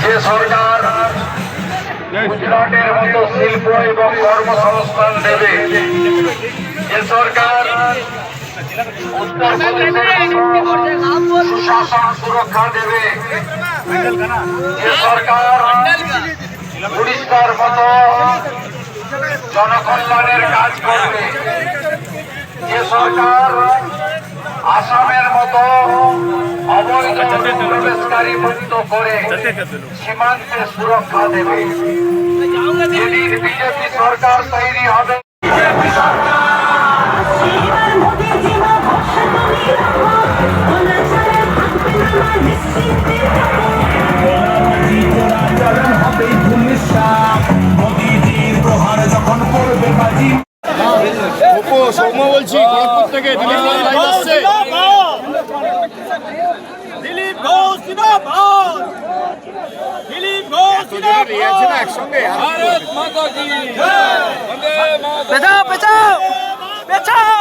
যে সরকার গুজরাটের মতো শিল্প এবং কর্মসংস্থান দেবে, যে সরকার উত্তরপ্রদেশের সুশাসন সুরক্ষা দেবে, যে সরকার উড়িষ্যার মতো জনকল্যাণের কাজ করবে, যে সরকার আসামের মতো অবৈধ প্রবেশকারী মুক্ত করে সীমান্তে সুরক্ষা দেবে, যেদিন বিজেপি সরকার তৈরি হবে, সৌম্য বলছি খড়গপুর থেকে দিলীপ ঘোষ লাইভ আসছে। দিলীপ ঘোষ জিন্দাবাদ, দিলীপ ঘোষ জিন্দাবাদ, একসঙ্গে ভারত মাতা কি পেছাও পেছাও পেছাও।